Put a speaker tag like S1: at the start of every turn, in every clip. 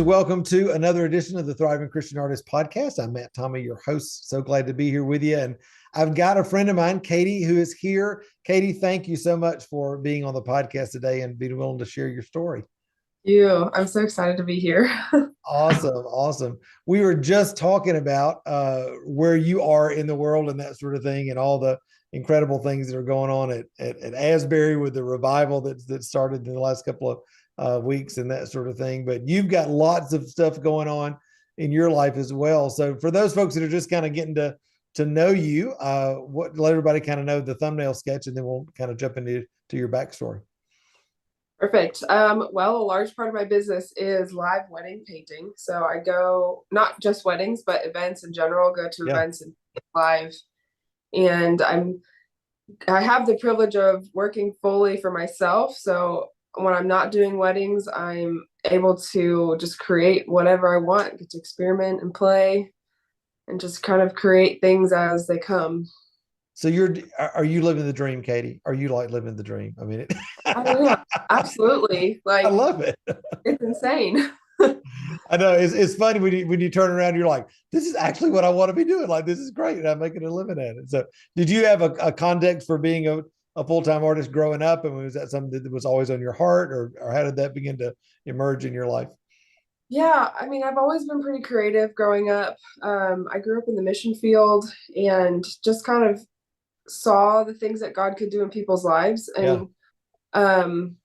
S1: friends. Welcome to another edition of the Thriving Christian Artist Podcast. I'm Matt Tommey, your host. So glad to be here with you. And I've got a friend of mine, Katie, who is here. Katie, thank you so much for being on the podcast today and being willing to share your story.
S2: I'm so excited to be here.
S1: Awesome. We were just talking about where you are in the world and that sort of thing, and all the incredible things that are going on at Asbury with the revival that started in the last couple of weeks and that sort of thing. But you've got lots of stuff going on in your life as well. So for those folks that are just kind of getting to know you, let everybody kind of know the thumbnail sketch, and then we'll kind of jump into your backstory.
S2: Perfect. Well, a large part of my business is live wedding painting. So I go not just weddings, but events in general, go to
S1: Yeah.
S2: events and live. And I have the privilege of working fully for myself. So when I'm not doing weddings, I'm able to just create whatever I want, get to experiment and play and just kind of create things as they come.
S1: So are you living the dream, Katie? Are you like living the dream? I mean,
S2: Oh yeah, absolutely.
S1: I
S2: Like
S1: love it.
S2: it's insane.
S1: I know it's funny when you turn around, you're like, this is actually what I want to be doing. Like, this is great. And I'm making a living at it. So did you have a context for being a full-time artist growing up? And was that something that was always on your heart, or how did that begin to emerge in your life?
S2: Yeah, I mean, I've always been pretty creative growing up. I grew up in the mission field and just kind of saw the things that God could do in people's lives.
S1: Yeah.
S2: And um,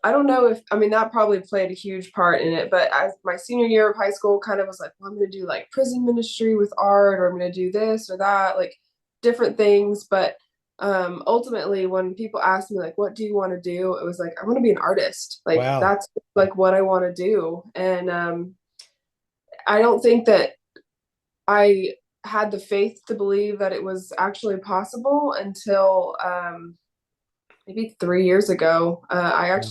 S2: I don't know if, I mean, that probably played a huge part in it. But as my senior year of high school, kind of was like, well, I'm going to do like prison ministry with art, or I'm going to do this or that, like different things. But ultimately, when people ask me, like, what do you want to do? It was like, I want to be an artist. Like,
S1: Wow.
S2: that's like what I want to do. And I don't think that I had the faith to believe that it was actually possible until maybe 3 years ago.
S1: Wow.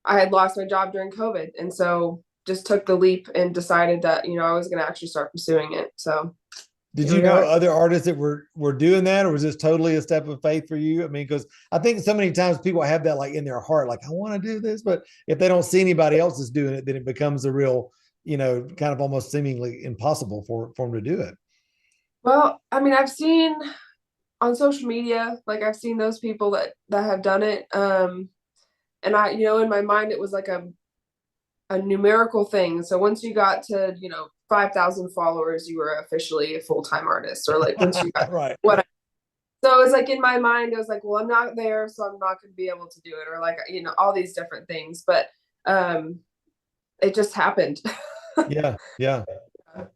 S2: I had lost my job during COVID, and so just took the leap and decided that I was going to actually start pursuing it. So
S1: Did
S2: here
S1: you
S2: we
S1: know
S2: are.
S1: other artists that were doing that, or was this totally a step of faith for you? I mean, because I think so many times people have that like in their heart, like I want to do this, but if they don't see anybody else is doing it, then it becomes a real, kind of almost seemingly impossible for them to do it.
S2: Well, I mean, I've seen on social media, like I've seen those people that have done it. And in my mind, it was like a numerical thing. So once you got to 5,000 followers, you were officially a full-time artist, or like once you got
S1: Right.
S2: what. So it was like in my mind, I was like, well, I'm not there, so I'm not going to be able to do it, or like all these different things. But um, it just happened.
S1: Yeah. Yeah.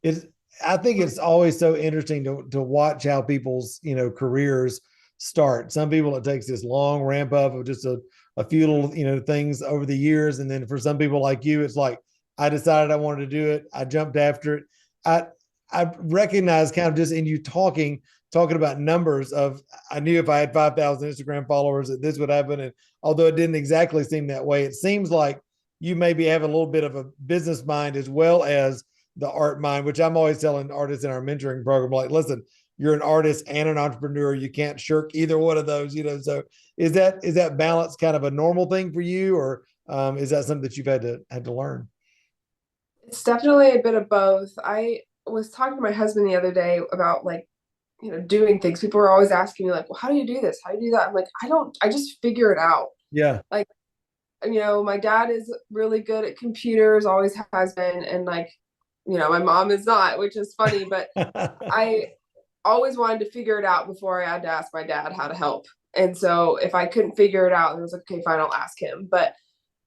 S1: It's I think it's always so interesting to watch how people's careers start. Some people it takes this long ramp up of just a few little things over the years, and then for some people like you, it's like I decided I wanted to do it. I jumped after it. I I recognize kind of just in you talking about numbers of I knew if I had 5,000 Instagram followers that this would happen, and although it didn't exactly seem that way, it seems like you maybe have a little bit of a business mind as well as the art mind, which I'm always telling artists in our mentoring program, like, listen, you're an artist and an entrepreneur. You can't shirk either one of those. So is that balance kind of a normal thing for you, or is that something that you've had to learn?
S2: It's definitely a bit of both. I was talking to my husband the other day about like doing things. People were always asking me like, well, how do you do this? How do you do that? I'm like, I just figure it out.
S1: Yeah.
S2: Like, my dad is really good at computers, always has been, and like, my mom is not, which is funny, but I always wanted to figure it out before I had to ask my dad how to help. And so if I couldn't figure it out, it was like, okay, fine, I'll ask him. But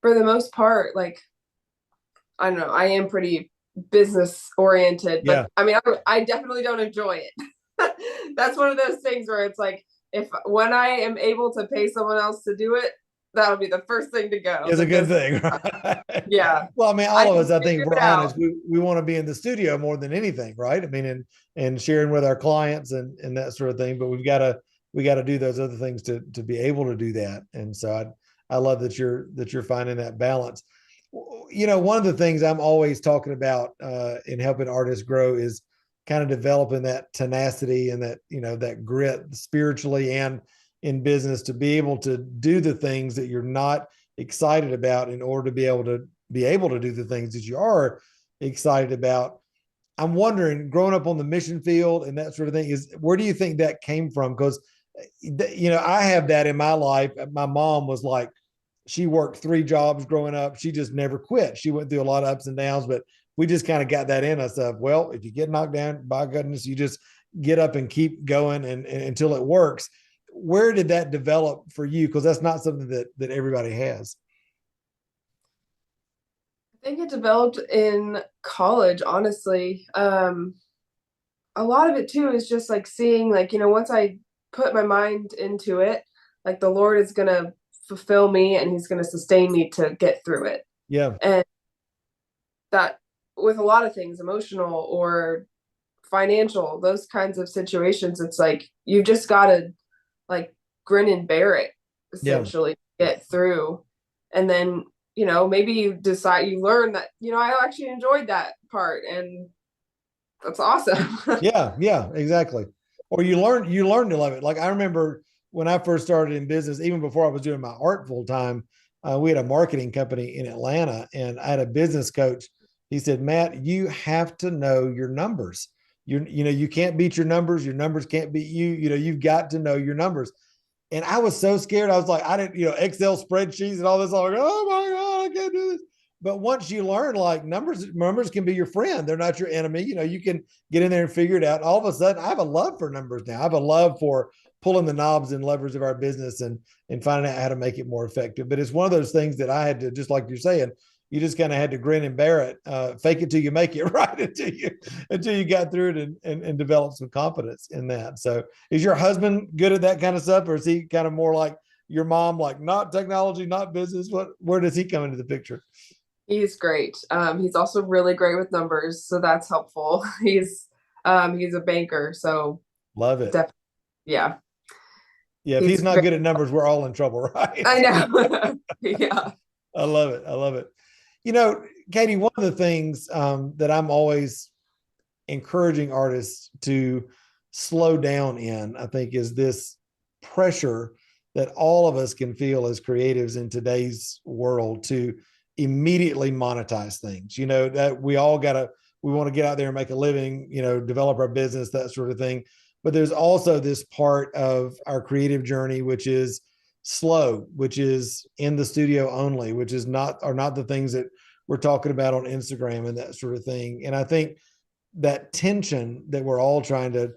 S2: for the most part, like, I don't know, I am pretty business oriented, but
S1: Yeah.
S2: I mean, I definitely don't enjoy it. That's one of those things where it's like, if when I am able to pay someone else to do it, that'll be the first thing to go
S1: Is a good
S2: because,
S1: thing. Right?
S2: yeah,
S1: Well, I mean,
S2: I
S1: all of
S2: can
S1: us, I think,
S2: figure
S1: if we're
S2: it out.
S1: honest, we want to be in the studio more than anything, right? I mean, and sharing with our clients and that sort of thing. But we got to do those other things to be able to do that. And so I love that you're finding that balance. One of the things I'm always talking about in helping artists grow is kind of developing that tenacity and that grit spiritually and in business to be able to do the things that you're not excited about in order to be able to be able to do the things that you are excited about. I'm wondering, growing up on the mission field and that sort of thing, is where do you think that came from? Because I have that in my life. My mom was like, she worked 3 jobs growing up. She just never quit. She went through a lot of ups and downs, but we just kind of got that in us of, well, if you get knocked down, by goodness, you just get up and keep going and until it works. Where did that develop for you? Because that's not something that everybody has.
S2: I think it developed in college, honestly. A lot of it too is just like seeing, like, once I put my mind into it, like the Lord is gonna fulfill me and he's gonna sustain me to get through it.
S1: Yeah.
S2: And that with a lot of things, emotional or financial, those kinds of situations, it's like you just gotta like grin and bear it,
S1: Yeah.
S2: essentially, get through. And then, maybe you decide, you learn that, I actually enjoyed that part, and that's awesome.
S1: Yeah. Yeah. Exactly. Or you learn to love it. Like I remember when I first started in business, even before I was doing my art full time, we had a marketing company in Atlanta, and I had a business coach. He said, Matt, you have to know your numbers. You can't beat your numbers. Your numbers can't beat you. You've got to know your numbers. And I was so scared. I was like, I didn't, Excel spreadsheets and all this. I'm like, oh my God, I can't do this. But once you learn, like numbers can be your friend. They're not your enemy. You can get in there and figure it out. All of a sudden, I have a love for numbers now. I have a love for pulling the knobs and levers of our business and finding out how to make it more effective. But it's one of those things that I had to, just like you're saying, you just kind of had to grin and bear it, fake it till you make it, right? Until you got through it and develop some confidence in that. So, is your husband good at that kind of stuff, or is he kind of more like your mom, like not technology, not business? Where does he come into the picture?
S2: He's great. He's also really great with numbers, so that's helpful. He's a banker, so
S1: Love it.
S2: definitely, yeah.
S1: Yeah, if he's
S2: He's
S1: not
S2: very,
S1: good at numbers, we're all in trouble, right?
S2: I know. Yeah.
S1: I love it. I love it. You know, Katie, one of the things that I'm always encouraging artists to slow down in, I think, is this pressure that all of us can feel as creatives in today's world to immediately monetize things. That we want to get out there and make a living, develop our business, that sort of thing. But there's also this part of our creative journey, which is slow, which is in the studio only, which is not the things that we're talking about on Instagram and that sort of thing. And I think that tension that we're all trying to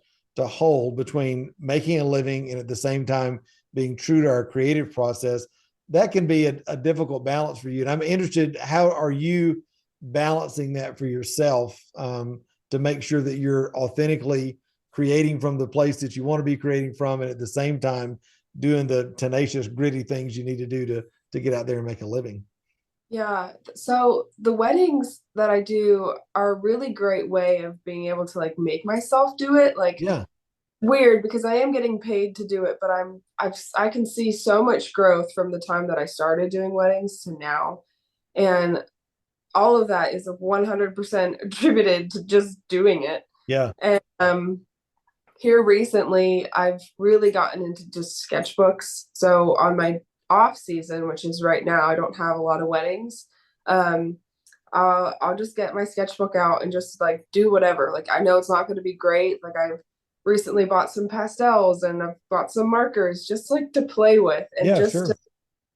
S1: hold between making a living and at the same time being true to our creative process, that can be a difficult balance for you. And I'm interested, how are you balancing that for yourself, to make sure that you're authentically creating from the place that you want to be creating from, and at the same time doing the tenacious, gritty things you need to do to get out there and make a living?
S2: Yeah. So the weddings that I do are a really great way of being able to like make myself do it. Like,
S1: Yeah.
S2: weird because I am getting paid to do it, but I can see so much growth from the time that I started doing weddings to now. And all of that is 100% attributed to just doing it.
S1: Yeah.
S2: And here recently, I've really gotten into just sketchbooks. So on my off season, which is right now, I don't have a lot of weddings. Um, I'll just get my sketchbook out and just like do whatever. Like I know it's not going to be great. Like I've recently bought some pastels and I've bought some markers just like to play with and
S1: Yeah,
S2: just to,
S1: sure.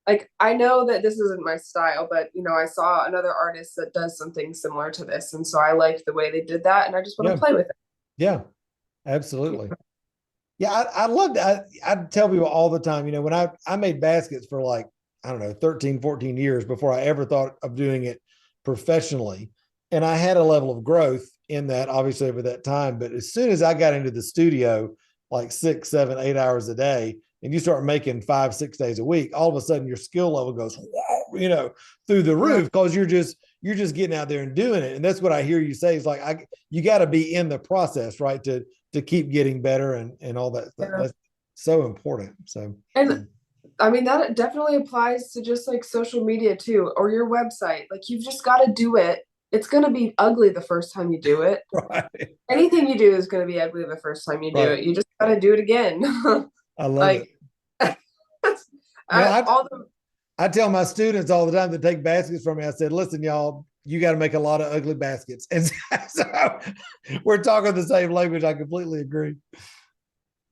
S2: like I know that this isn't my style, but I saw another artist that does something similar to this, and so I liked the way they did that, and I just want
S1: Yeah.
S2: to play with
S1: Yeah. Absolutely. Yeah, I love that. I tell people all the time, when I made baskets for like, I don't know, 13, 14 years before I ever thought of doing it professionally. And I had a level of growth in that, obviously, over that time. But as soon as I got into the studio, like 6, 7, 8 hours a day, and you start making 5, 6 days a week, all of a sudden your skill level goes, through the
S2: it.
S1: roof, because you're just getting out there and doing it. And that's what I hear you say is like, you got to be in the process, right? To keep getting better and all that.
S2: Yeah.
S1: That's so important. So,
S2: And I mean, that definitely applies to just like social media too, or your website. Like, you've just got to do it. It's going to be ugly the first time you do it.
S1: right,
S2: Anything you do is going to be ugly the first time you do
S1: right.
S2: it. You just got to do it again.
S1: I love
S2: Like,
S1: it. No,
S2: all the
S1: I tell my students all the time that take baskets from me, I said, listen, y'all, you got to make a lot of ugly baskets. And so we're talking the same language. I completely agree.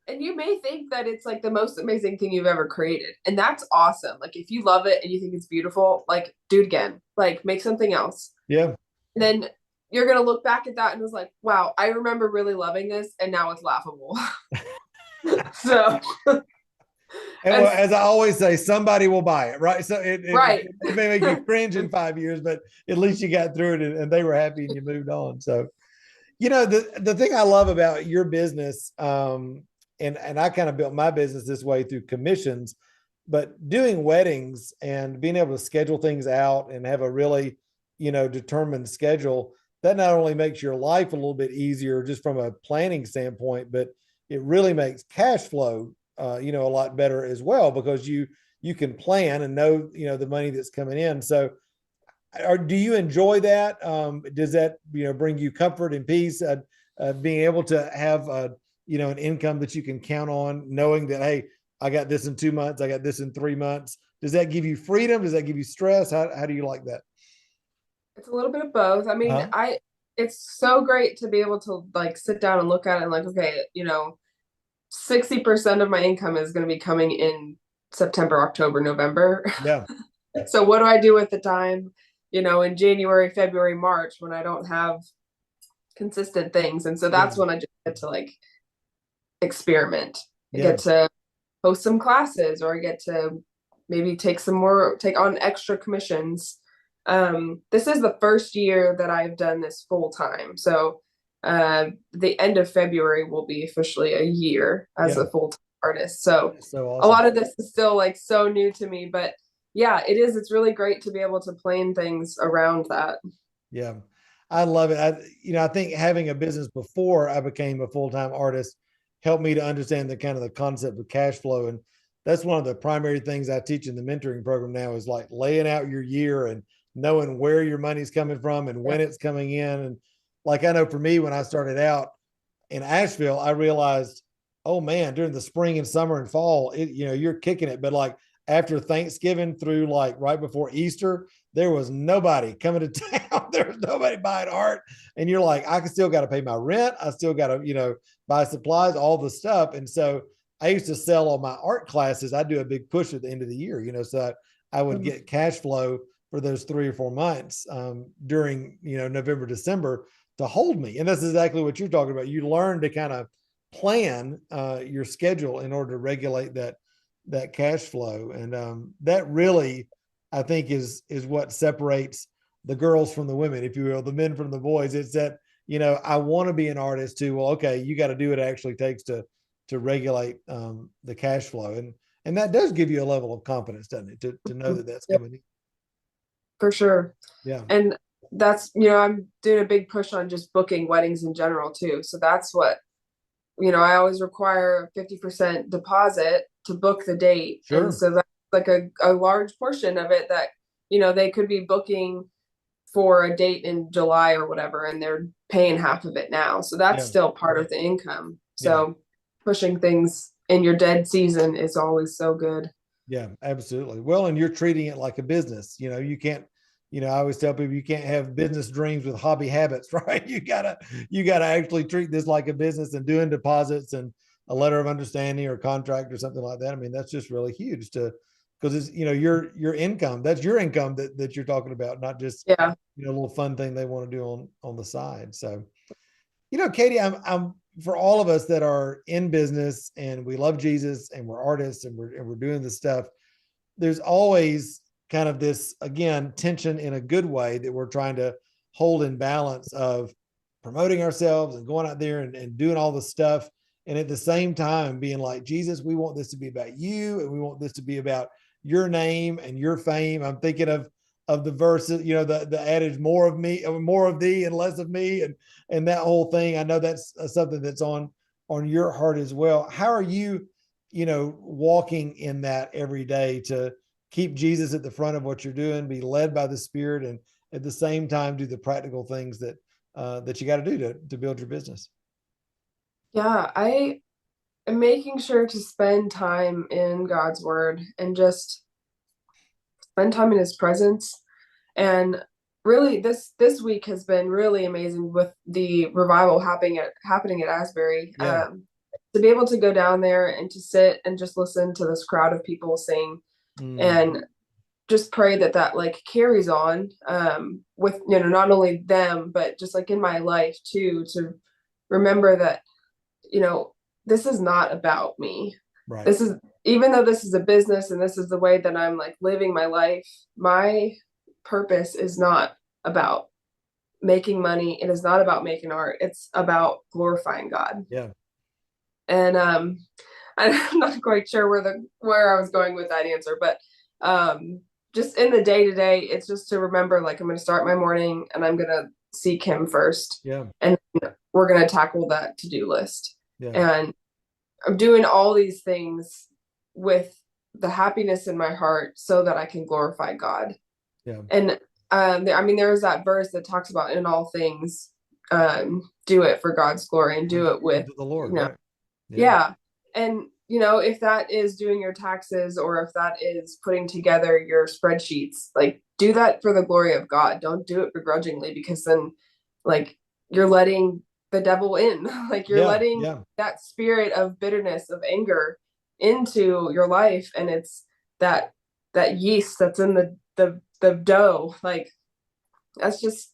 S2: And you may think that it's like the most amazing thing you've ever created. And that's awesome. Like if you love it and you think it's beautiful, like do it again. Like make something else.
S1: Yeah.
S2: And then you're gonna look back at that and was like, wow, I remember really loving this and now it's laughable. So
S1: And well, as I always say, somebody will buy it, right? So
S2: right.
S1: it may make you cringe in 5 years, but at least you got through it and they were happy and you moved on. So, the thing I love about your business, and I kind of built my business this way through commissions, but doing weddings and being able to schedule things out and have a really, determined schedule, that not only makes your life a little bit easier just from a planning standpoint, but it really makes cash flow, a lot better as well, because you can plan and know, the money that's coming in. So do you enjoy that? Does that, bring you comfort and peace, being able to have, an income that you can count on, knowing that, hey, I got this in 2 months, I got this in 3 months. Does that give you freedom? Does that give you stress? How do you like that?
S2: It's a little bit of both. I mean,
S1: Uh-huh.
S2: it's so great to be able to like sit down and look at it and like, okay, 60% of my income is going to be coming in September, October, November.
S1: Yeah.
S2: So what do I do with the time, in January, February, March when I don't have consistent things? And so
S1: Yeah.
S2: that's when I just get to like experiment. I
S1: Yeah.
S2: get to host some classes, or I get to maybe take on extra commissions. This is the first year that I've done this full time. So the end of February will be officially a year as
S1: Yeah.
S2: a full time artist. So
S1: That's so
S2: a
S1: awesome.
S2: lot of this is still like so new to me, but yeah, it is. It's really great to be able to plan things around that.
S1: Yeah. I love it. I think having a business before I became a full-time artist helped me to understand the kind of the concept of cash flow. And that's one of the primary things I teach in the mentoring program now is like laying out your year and knowing where your money's coming from and
S2: Yeah.
S1: when it's coming in. And like, I know for me, when I started out in Asheville, I realized, oh man, during the spring and summer and fall, you're kicking it. But like after Thanksgiving through like right before Easter, there was nobody coming to town. There was nobody buying art. And you're like, I still got to pay my rent. I still got to, buy supplies, all the stuff. And so I used to sell all my art classes. I do a big push at the end of the year, so I would
S2: Mhm.
S1: get cash flow for those 3 or 4 months during, November, December to hold me. And that's exactly what you're talking about. You learn to kind of plan your schedule in order to regulate that cash flow. And that really, I think, is what separates the girls from the women, if you will, the men from the boys. It's that, I want to be an artist too. Well, okay, you got to do what it actually takes to regulate the cash flow. And that does give you a level of confidence, doesn't it? To know that that's
S2: Yep,
S1: coming in.
S2: for sure.
S1: Yeah.
S2: And that's, I'm doing a big push on just booking weddings in general too. So that's what, I always require a 50% deposit to book the date. And
S1: Sure.
S2: so that's like a large portion of it that, they could be booking for a date in July or whatever, and they're paying half of it now. So that's
S1: Yeah.
S2: still part of the income.
S1: Yeah.
S2: So pushing things in your dead season is always so good.
S1: Yeah, absolutely. Well, and you're treating it like a business. You can't, I always tell people you can't have business dreams with hobby habits, right? You gotta actually treat this like a business, and doing deposits and a letter of understanding or contract or something like that. I mean, that's just really huge because it's, your income. That's your income that you're talking about, not just,
S2: Yeah.
S1: a little fun thing they want to do on the side. So, Katie, I'm for all of us that are in business and we love Jesus and we're artists and we're doing this stuff, there's always kind of this, again, tension in a good way that we're trying to hold in balance of promoting ourselves and going out there and doing all the stuff. And at the same time being like, Jesus, we want this to be about you. And we want this to be about your name and your fame. I'm thinking of the verses, the adage, more of me, more of thee and less of me. And that whole thing. I know that's something that's on your heart as well. How are you, walking in that every day to keep Jesus at the front of what you're doing, be led by the Spirit, and at the same time do the practical things that you got to do to build your business?
S2: Yeah. I am making sure to spend time in God's word and just spend time in his presence. And really this week has been really amazing with the revival happening at Asbury.
S1: Yeah.
S2: To be able to go down there and to sit and just listen to this crowd of people sing,
S1: Mm.
S2: and just pray that like carries on, with, not only them, but just like in my life too, to remember that, this is not about me.
S1: Right.
S2: This is, even though this is a business and this is the way that I'm like living my life, my purpose is not about making money. It is not about making art. It's about glorifying God.
S1: Yeah.
S2: And I'm not quite sure where I was going with that answer, but just in the day to day, it's just to remember, like, I'm going to start my morning and I'm going to seek him first.
S1: Yeah.
S2: And we're going to tackle that to-do list.
S1: Yeah.
S2: And I'm doing all these things with the happiness in my heart so that I can glorify God.
S1: Yeah.
S2: And there's that verse that talks about in all things, do it for God's glory and do it with
S1: the Lord.
S2: Right. Yeah. And, if that is doing your taxes, or if that is putting together your spreadsheets, like, do that for the glory of God. Don't do it begrudgingly, because then, like, you're letting the devil in. Like, you're letting that spirit of bitterness, of anger into your life. And it's that yeast that's in the dough. Like, that's just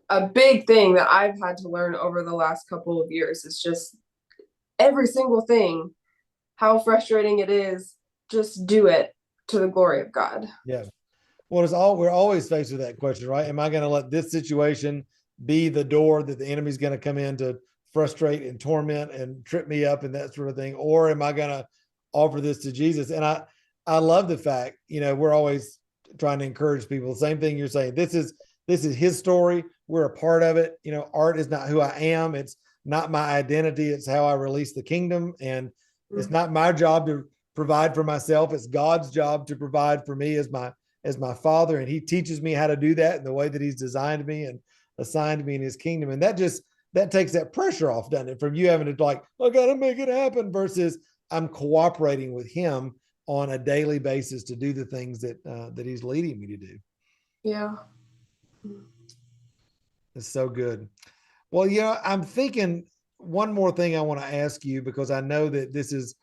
S2: a big thing that I've had to learn over the last couple of years. It's just every single thing, how frustrating it is. Just do it to the glory of God.
S1: Yeah. Well, we're always faced with that question, right? Am I going to let this situation be the door that the enemy's going to come in to frustrate and torment and trip me up and that sort of thing? Or am I going to offer this to Jesus? And I love the fact, we're always trying to encourage people. Same thing you're saying. This is his story. We're a part of it. Art is not who I am. It's not my identity. It's how I release the kingdom. And it's not my job to provide for myself. It's God's job to provide for me as my father. And he teaches me how to do that in the way that he's designed me and assigned me in his kingdom. And that takes that pressure off, doesn't it? From you having to, like, I got to make it happen, versus I'm cooperating with him on a daily basis to do the things that he's leading me to do.
S2: Yeah.
S1: It's so good. Well, I'm thinking one more thing I want to ask you, because I know that this is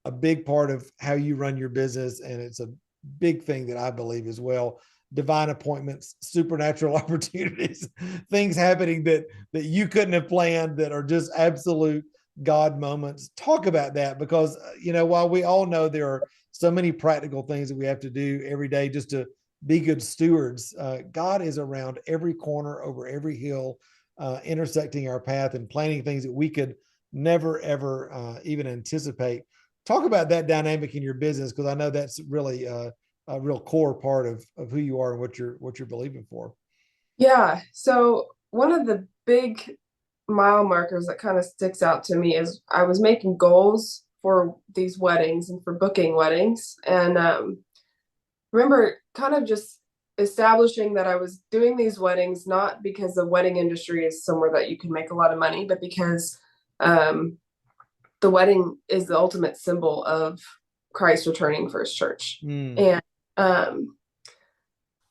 S1: a big part of how you run your business, and it's a big thing that I believe as well. Divine appointments, supernatural opportunities, things happening that you couldn't have planned, that are just absolute God moments. Talk about that, because while we all know there are so many practical things that we have to do every day just to be good stewards, God is around every corner, over every hill, intersecting our path and planning things that we could never, ever even anticipate. Talk about that dynamic in your business, because I know that's really a real core part of who you are and what you're believing for.
S2: Yeah. So one of the big mile markers that kind of sticks out to me is I was making goals for these weddings and for booking weddings. And remember kind of just establishing that I was doing these weddings, not because the wedding industry is somewhere that you can make a lot of money, but because the wedding is the ultimate symbol of Christ returning for his church. And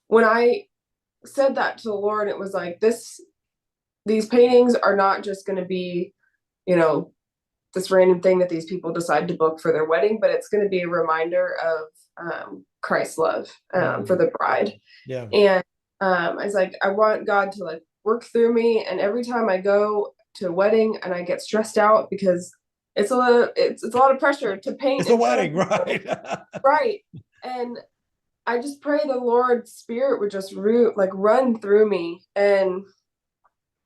S2: when I said that to the Lord, it was like, these paintings are not just going to be, this random thing that these people decide to book for their wedding, but it's going to be a reminder of Christ's love for the bride.
S1: Yeah.
S2: And I was like, I want God to, like, work through me. And every time I go to a wedding and I get stressed out, because it's a lot of pressure to paint.
S1: It's a wedding, right?
S2: Right. And I just pray the Lord's Spirit would just run through me. And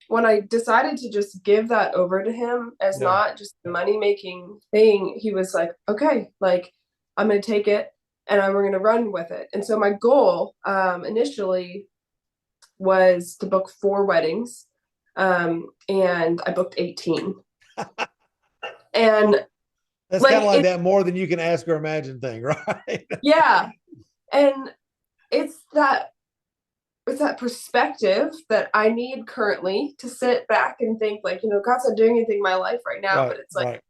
S2: when I decided to just give that over to him as not just a money-making thing, he was like, okay, like, I'm going to take it and we're going to run with it. And so my goal initially was to book 4 weddings. And I booked 18. And
S1: that's kind of like that more than you can ask or imagine thing, right?
S2: Yeah. And it's that perspective that I need currently to sit back and think, like, God's not doing anything in my life right now, but it's like,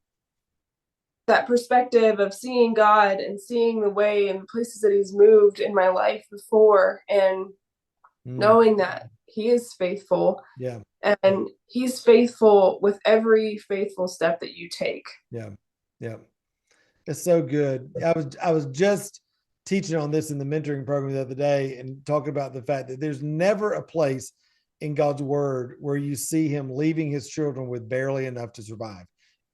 S2: that perspective of seeing God and seeing the way and the places that he's moved in my life before, and knowing that he is faithful.
S1: Yeah.
S2: And he's faithful with every faithful step that you take.
S1: Yeah. Yeah. It's so good. I was just teaching on this in the mentoring program the other day and talking about the fact that there's never a place in God's word where you see him leaving his children with barely enough to survive.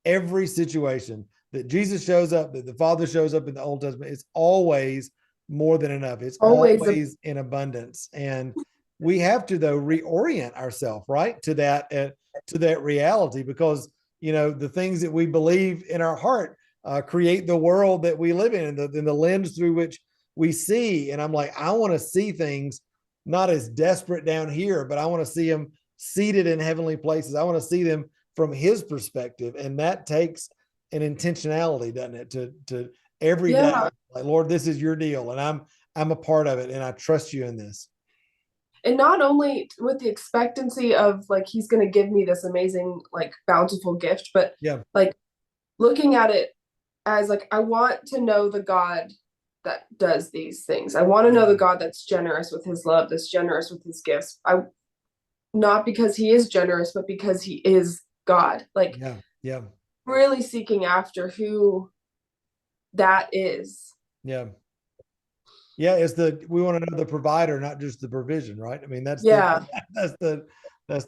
S1: Every situation that Jesus shows up, that the Father shows up in the Old Testament, it's always more than enough. It's always in abundance. And we have to, though, reorient ourselves, right, to that reality, because, you know, the things that we believe in our heart create the world that we live in, and the lens through which we see. And I'm like, I want to see things not as desperate down here, but I want to see them seated in heavenly places. I want to see them from his perspective. And that takes an intentionality, doesn't it? To every day, like, Lord, this is your deal, and I'm a part of it, and I trust you in this.
S2: And not only with the expectancy of like, he's going to give me this amazing, like, bountiful gift, but like looking at it as like, I want to know the God that does these things. I want to know the God that's generous with his love, that's generous with his gifts. Not because he is generous, but because he is God. Like, really seeking after who that is. Yeah.
S1: Yeah. We want to know the provider, not just the provision, right? I mean, that's the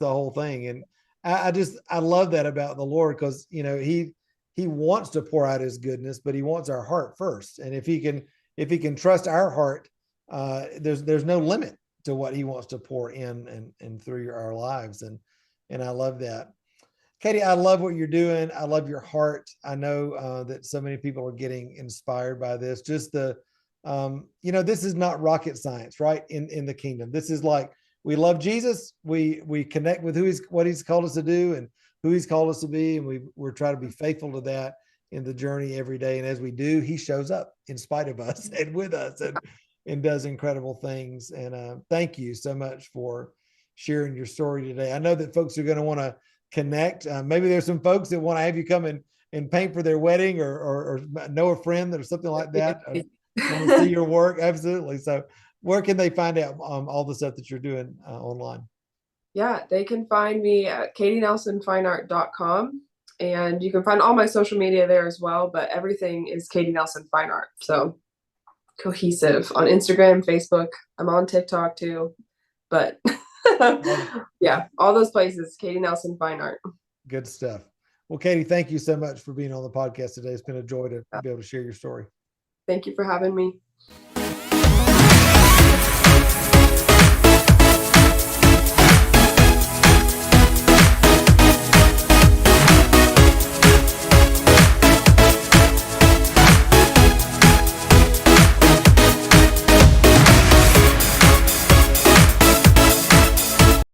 S1: whole thing. And I love that about the Lord, because, you know, he wants to pour out his goodness, but he wants our heart first. And if he can trust our heart, there's no limit to what he wants to pour in and through our lives. And I love that. Katie, I love what you're doing. I love your heart. I know that so many people are getting inspired by this. Just you know, this is not rocket science, right? In the kingdom, this is like, we love Jesus. We connect with what he's called us to do and who he's called us to be. And we're trying to be faithful to that in the journey every day. And as we do, he shows up in spite of us and with us and does incredible things. And thank you so much for sharing your story today. I know that folks are going to want to connect. Maybe there's some folks that want to have you come and paint for their wedding, or know a friend or something like that. Want to see your work. Absolutely. So where can they find out all the stuff that you're doing online?
S2: Yeah, they can find me at katienelsonfineart.com, and you can find all my social media there as well, but everything is Katie Nelson Fine Art. So cohesive on Instagram, Facebook. I'm on TikTok too, but yeah, all those places, Katie Nelson Fine Art.
S1: Good stuff. Well, Katie, thank you so much for being on the podcast today. It's been a joy to be able to share your story.
S2: Thank you for having me.